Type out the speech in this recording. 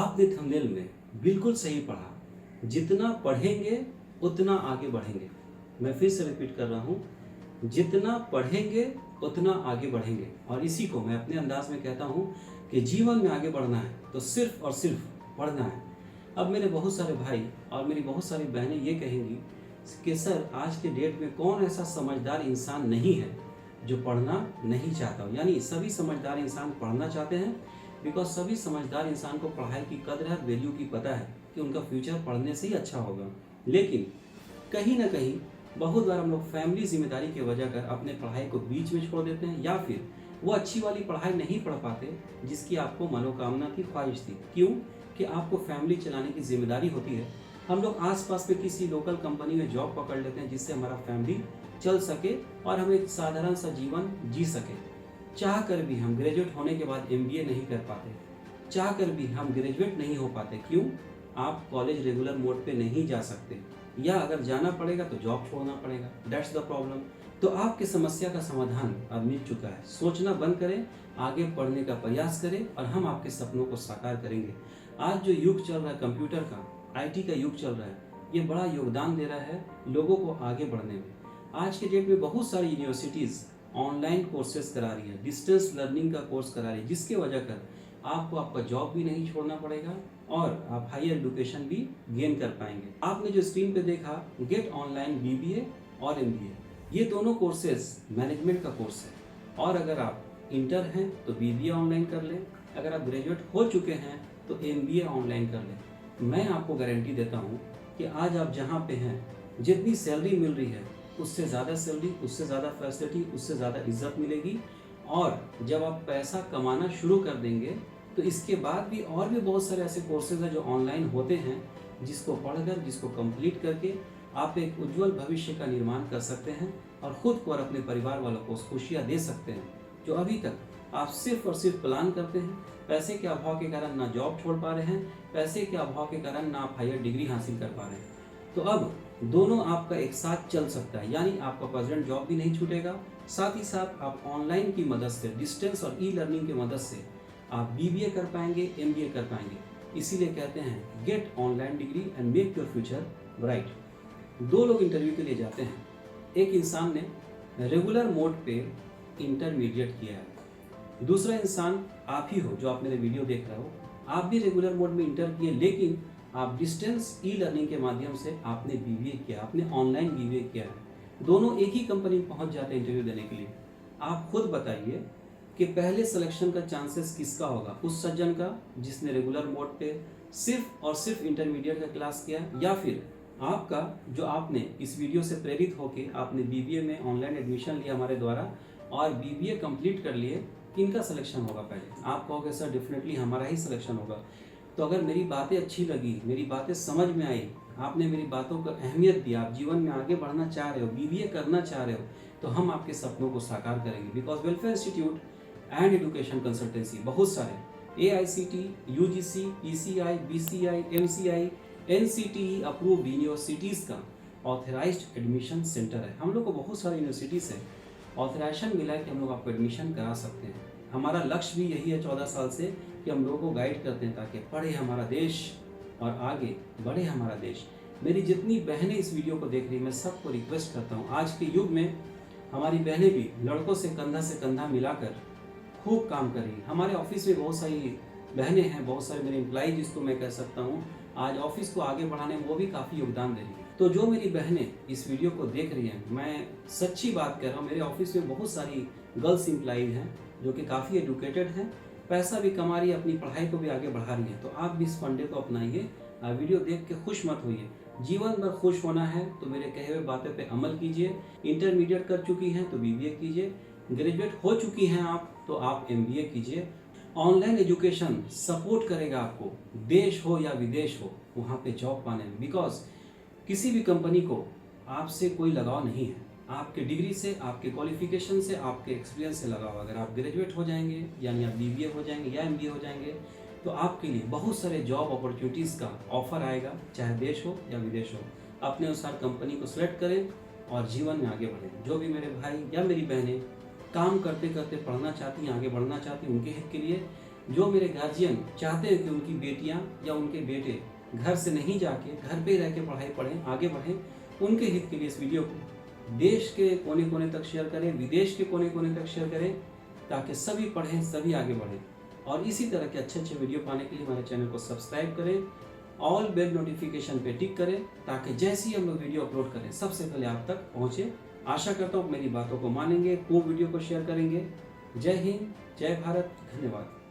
आपने थंबनेल में बिल्कुल सही पढ़ा, जितना पढ़ेंगे उतना आगे बढ़ेंगे। मैं फिर से रिपीट कर रहा हूँ, जितना पढ़ेंगे उतना आगे बढ़ेंगे। और इसी को मैं अपने अंदाज में कहता हूँ कि जीवन में आगे बढ़ना है तो सिर्फ और सिर्फ पढ़ना है। अब मेरे बहुत सारे भाई और मेरी बहुत सारी बहनें ये कहेंगी कि सर, आज के डेट में कौन ऐसा समझदार इंसान नहीं है जो पढ़ना नहीं चाहता हो। यानी सभी समझदार इंसान पढ़ना चाहते हैं, बिकॉज सभी समझदार इंसान को पढ़ाई की कदर है, वैल्यू की पता है कि उनका फ्यूचर पढ़ने से ही अच्छा होगा। लेकिन कहीं ना कहीं बहुत बार हम लोग फैमिली जिम्मेदारी की वजह कर अपने पढ़ाई को बीच में छोड़ देते हैं, या फिर वो अच्छी वाली पढ़ाई नहीं पढ़ पाते जिसकी आपको मनोकामना थी, ख्वाहिश थी। क्यों? कि आपको फैमिली चलाने की जिम्मेदारी होती है। हम लोग आसपास में किसी लोकल कंपनी में जॉब पकड़ लेते हैं जिससे हमारा फैमिली चल सके और हम एक साधारण सा जीवन जी सके। चाह कर भी हम ग्रेजुएट होने के बाद MBA नहीं कर पाते, चाह कर भी हम ग्रेजुएट नहीं हो पाते। क्यों? आप कॉलेज रेगुलर मोड पे नहीं जा सकते, या अगर जाना पड़ेगा तो जॉब छोड़ना पड़ेगा। That's the problem. तो आपकी समस्या का समाधान अब मिल चुका है। सोचना बंद करें, आगे पढ़ने का प्रयास करें और हम आपके सपनों को साकार करेंगे। आज जो युग चल रहा है कंप्यूटर का, IT का युग चल रहा है, ये बड़ा योगदान दे रहा है लोगों को आगे बढ़ने में। आज के डेट में बहुत सारी यूनिवर्सिटीज़ ऑनलाइन कोर्सेज करा रही है, डिस्टेंस लर्निंग का कोर्स करा रही है, जिसके वजह कर आपको आपका जॉब भी नहीं छोड़ना पड़ेगा और आप हायर एजुकेशन भी गेन कर पाएंगे। आपने जो स्क्रीन पे देखा, गेट ऑनलाइन BBA और MBA, ये दोनों कोर्सेज मैनेजमेंट का कोर्स है। और अगर आप इंटर हैं तो BBA ऑनलाइन कर लें, अगर आप ग्रेजुएट हो चुके हैं तो MBA ऑनलाइन कर लें। मैं आपको गारंटी देता हूँ कि आज आप जहाँ पे हैं, जितनी सैलरी मिल रही है उससे ज़्यादा सैलरी, उससे ज़्यादा फैसिलिटी, उससे ज़्यादा इज्जत मिलेगी। और जब आप पैसा कमाना शुरू कर देंगे तो इसके बाद भी और भी बहुत सारे ऐसे कोर्सेज हैं जो ऑनलाइन होते हैं, जिसको पढ़कर, जिसको कंप्लीट करके आप एक उज्जवल भविष्य का निर्माण कर सकते हैं और ख़ुद को और अपने परिवार वालों को खुशियाँ दे सकते हैं। जो अभी तक आप सिर्फ और सिर्फ प्लान करते हैं, पैसे के अभाव के कारण ना जॉब छोड़ पा रहे हैं, पैसे के अभाव के कारण ना आप हायर डिग्री हासिल कर पा रहे हैं, तो अब दोनों आपका एक साथ चल सकता है। यानी आपका प्रेजेंट जॉब भी नहीं छूटेगा, साथ ही साथ आप ऑनलाइन की मदद से, डिस्टेंस और E-लर्निंग की मदद से आप BBA कर पाएंगे, MBA कर पाएंगे। इसीलिए कहते हैं get online degree and make your future bright. दो लोग इंटरव्यू के लिए जाते हैं। एक इंसान ने रेगुलर मोड पे इंटरमीडिएट किया है, दूसरा इंसान आप ही हो जो आप मेरे वीडियो देख रहे हो। आप भी रेगुलर मोड में इंटर किए, लेकिन आप डिस्टेंस E-लर्निंग के माध्यम से आपने BBA किया, आपने ऑनलाइन BBA किया है। दोनों एक ही कंपनी में पहुंच जाते हैं इंटरव्यू देने के लिए। आप खुद बताइए कि पहले सिलेक्शन का चांसेस किसका होगा? उस सज्जन का जिसने रेगुलर मोड पे सिर्फ और सिर्फ इंटरमीडिएट का क्लास किया, या फिर आपका जो आपने इस वीडियो से प्रेरित होकर आपने BBA में ऑनलाइन एडमिशन लिया हमारे द्वारा और BBA कंप्लीट कर लिए? किनका सिलेक्शन होगा? पहले आप कहोगे सर डेफिनेटली हमारा ही सिलेक्शन होगा। तो अगर मेरी बातें अच्छी लगी, मेरी बातें समझ में आई, आपने मेरी बातों को अहमियत दिया, आप जीवन में आगे बढ़ना चाह रहे हो, BBA करना चाह रहे हो, तो हम आपके सपनों को साकार करेंगे। Because welfare institute and education consultancy बहुत सारे AICT, UGC, PCI, BCI, MCI, NCTE approved universities का ऑथराइज्ड एडमिशन सेंटर है। हम लोग को बहुत सारे यूनिवर्सिटी से ऑथराइजेशन मिला है कि हम लोग आपको एडमिशन करा सकते हैं। हमारा लक्ष्य भी यही है 14 साल से कि हम लोगों को गाइड करते हैं ताकि पढ़े हमारा देश और आगे बढ़े हमारा देश। मेरी जितनी बहनें इस वीडियो को देख रही हैं, मैं सबको रिक्वेस्ट करता हूँ, आज के युग में हमारी बहनें भी लड़कों से कंधा मिलाकर खूब काम कर रही हैं। हमारे ऑफिस में बहुत सारी बहनें हैं, बहुत सारे मेरे एम्प्लॉय जिसको मैं कह सकता हूँ आज ऑफिस को आगे बढ़ाने में वो भी काफ़ी योगदान दे रही है। तो जो मेरी बहनें इस वीडियो को देख रही हैं, मैं सच्ची बात कह रहा हूँ, मेरे ऑफिस में बहुत सारी गर्ल्स एम्प्लॉय हैं जो कि काफ़ी एजुकेटेड हैं, पैसा भी कमा रही है, अपनी पढ़ाई को भी आगे बढ़ा रही है। तो आप भी इस फंडे को अपनाइए। वीडियो देख के खुश मत होइए, जीवन भर खुश होना है तो मेरे कहे हुए बातें पे अमल कीजिए। इंटरमीडिएट कर चुकी हैं तो BBA कीजिए, ग्रेजुएट हो चुकी हैं आप तो आप MBA कीजिए। ऑनलाइन एजुकेशन सपोर्ट करेगा आपको, देश हो या विदेश हो, वहाँ पे जॉब पाने में। बिकॉज किसी भी कंपनी को आपसे कोई लगाव नहीं है, आपके डिग्री से, आपके क्वालिफिकेशन से, आपके एक्सपीरियंस से लगाव। अगर आप ग्रेजुएट हो जाएंगे यानी आप BBA हो जाएंगे या MBA हो जाएंगे तो आपके लिए बहुत सारे जॉब अपॉर्चुनिटीज़ का ऑफर आएगा, चाहे देश हो या विदेश हो। अपने अनुसार कंपनी को सिलेक्ट करें और जीवन में आगे बढ़ें। जो भी मेरे भाई या मेरी बहनें काम करते करते पढ़ना चाहती हैं, आगे बढ़ना चाहती हैं, उनके हित के लिए जो मेरे गार्जियन चाहते हैं कि उनकी बेटियां या उनके बेटे घर से नहीं जाके घर पे रह के पढ़ाई पढ़ें, आगे बढ़ें, उनके हित के लिए इस वीडियो को देश के कोने कोने तक शेयर करें, विदेश के कोने कोने तक शेयर करें, ताकि सभी पढ़ें, सभी आगे बढ़ें। और इसी तरह के अच्छे अच्छे वीडियो पाने के लिए हमारे चैनल को सब्सक्राइब करें, ऑल बेल नोटिफिकेशन पे टिक करें, ताकि जैसे ही हम लोग वीडियो अपलोड करें सबसे पहले आप तक पहुँचे। आशा करता हूँ मेरी बातों को मानेंगे, वीडियो को शेयर करेंगे। जय हिंद, जय भारत, धन्यवाद।